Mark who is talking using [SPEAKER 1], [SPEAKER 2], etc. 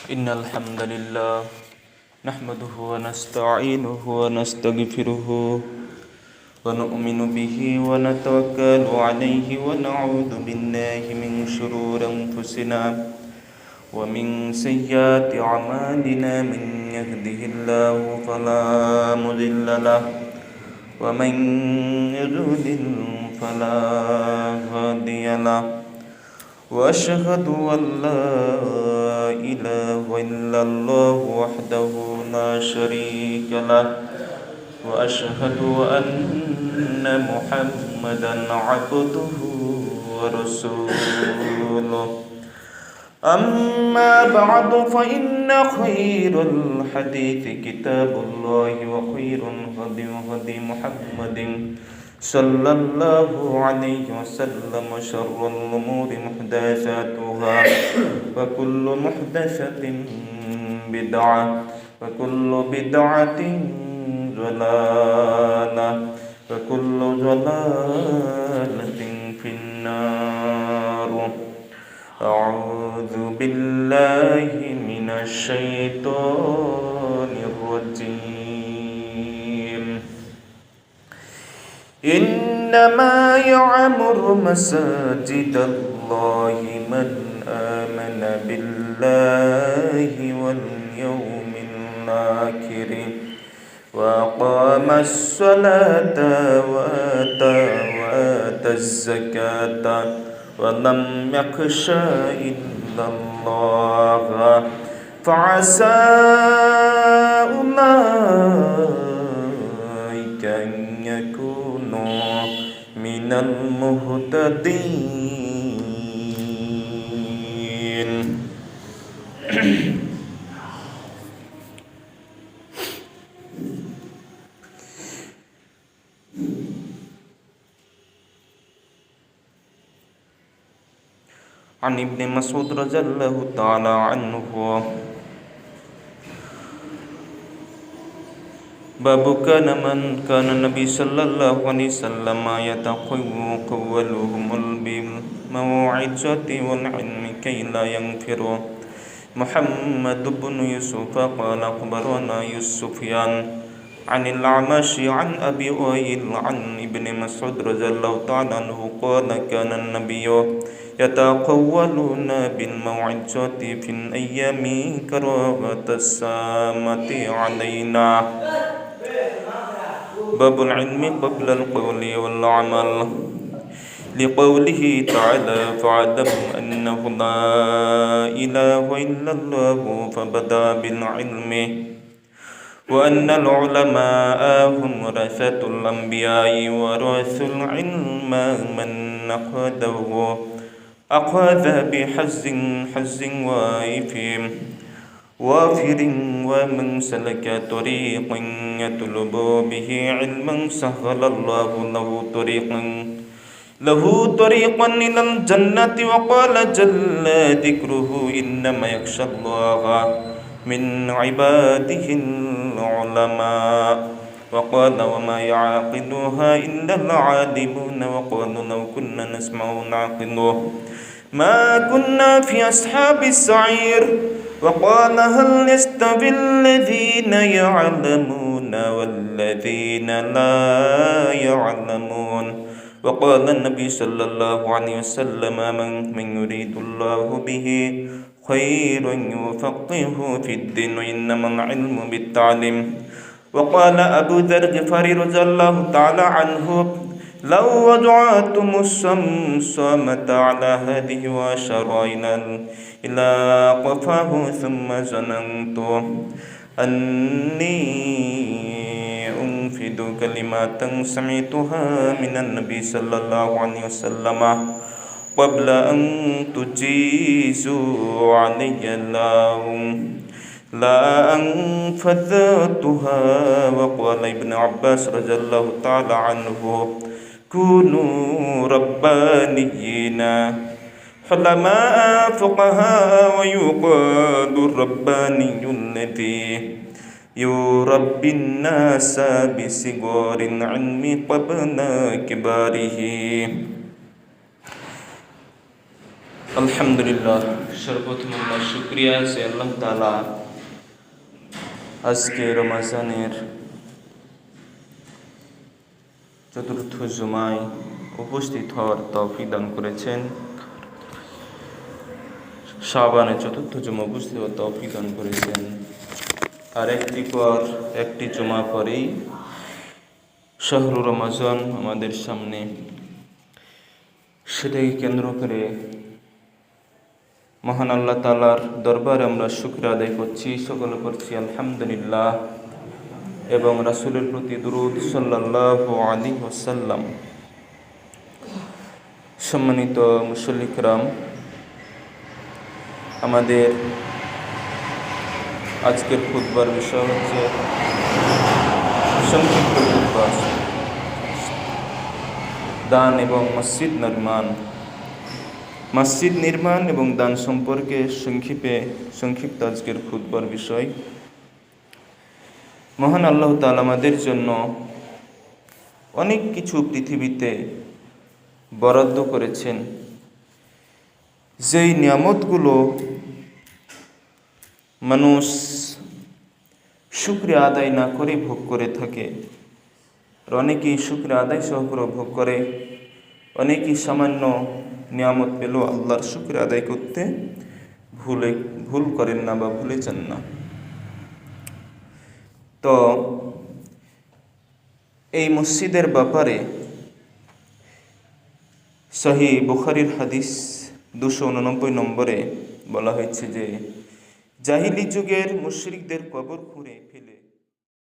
[SPEAKER 1] إن الحمد لله نحمده ونستعينه ونستغفره ونؤمن به ونتوكل عليه ونعوذ بالله من شرور أنفسنا ومن سيئات أعمالنا من يهده الله فلا مضل له ومن يضلل فلا هادي له وأشهد أن لا إله إلا الله وحده لا شريك له وأشهد أن محمدا عبده ورسوله أما بعد فإن خير الحديث كتاب الله وخير الهدي محمد صلى الله عليه وسلم شر الأمور محدثاتها وكل محدثة بدعة وكل بدعة ضلالة وكل ضلالة في النار أعوذ بالله من الشيطان الرجيم إنما يعمر مساجد الله من آمن بالله واليوم الآخر وأقام الصلاة وآتى الزكاة ولم يخش إلا الله فعسى أولئك أن يكونوا من المهتدين عن ابن مسعود رضي الله تعالى عنه باب كان النبي صلى الله عليه وسلم يتقولهم بالموعظة والعلم كي لا ينفر محمد بن يوسف قال أخبرنا سفيان عن الأعمش عن أبي وائل عن ابن مسعود رضي الله تعالى عنه قال كان النبي يتقولون بالموعظة في الأيام كراهة السامة علينا باب العلم قبل القول والعمل لقوله تعالى فاعلم أنه لا إله إلا الله فبدأ بالعلم وأن العلماء هم ورثة الأنبياء ورثوا العلم من أخذ بحز وافر ومن سلك طريقا يطلب به علما سهل الله له طريقا إلى الجنة وقال جل ذكره إنما يخشى الله من عباده العلماء وقال وما يعقلها إلا العالمون وقالوا لو كنا نسمع ونعقل ما كنا في أصحاب السعير وقال هل يستوي الذين يعلمون والذين لا يعلمون وقال النبي صلى الله عليه وسلم من يريد الله به خير يفقهه في الدين إنما العلم بالتعليم وقال أبو ذر الغفاري رضي الله تعالى عنه لو وضعتم الصمصامة على هذه وأشار إلى قفاه ثم ظننت أني أنفذ كلمات سمعتها من النبي صلى الله عليه وسلم قبل أن تجيزوا علي لا أنفذتها وقال ابن عباس رضي الله تعالى عنه كونوا ربانيين حلماء فقهاء ويقال الرباني الذي يربي الناس بصغار العلم قبل كباره আলহামদুলিল্লাহ, সর্বপ্রথম আমরা শুকরিয়া যে আল্লাহ তাআলা আজকে রমজানের চতুর্থ জুমায় উপস্থিত হওয়ার তৌফিক দান করেছেন। শাবানের চতুর্থ জুমা উপস্থিত হওয়ার তৌফিক দান করেছেন। আর একটি জুমা পরেই শাহরুর রমজান আমাদের সামনে। সেটাকে কেন্দ্র করে মহান আল্লাহ তাআলার দরবারে আমরা শুকরিয়া আদায় করছি, সকলে করছি আলহামদুলিল্লাহ, এবং রাসূলের প্রতি দুরূদ সাল্লাল্লাহু আলাইহি ওয়াসাল্লাম। সম্মানিত মুসল্লি কিরাম, আমাদের আজকের খুতবার বিষয় হচ্ছে সংক্ষিপ্ত খুতবা, দান এবং মসজিদ নির্মাণ এবং দান সম্পর্কে সংক্ষিপ্ত আজকের খুতবার বিষয়। মহান আল্লাহ তাআলা আমাদের জন্য অনেক কিছু পৃথিবীতে বরাদ্দ করেছেন, যেই নিয়ামতগুলো মানুষ শুকরিয়া আদায় না করে ভোগ করে থাকে। আর অনেকেই শুকরিয়া আদায় সহকারে ভোগ করে, অনেকেই সামান্য নিয়ামত পেলেও আল্লাহর শুকরিয়া আদায় করতে ভুল করেন না বা ভুলে যান না। তো এই মসজিদের ব্যাপারে সহিহ বুখারীর হাদিস 289 নম্বরে বলা হয়েছে যে জাহিলি যুগের মুশরিকদের কবর খুঁড়ে ফেলে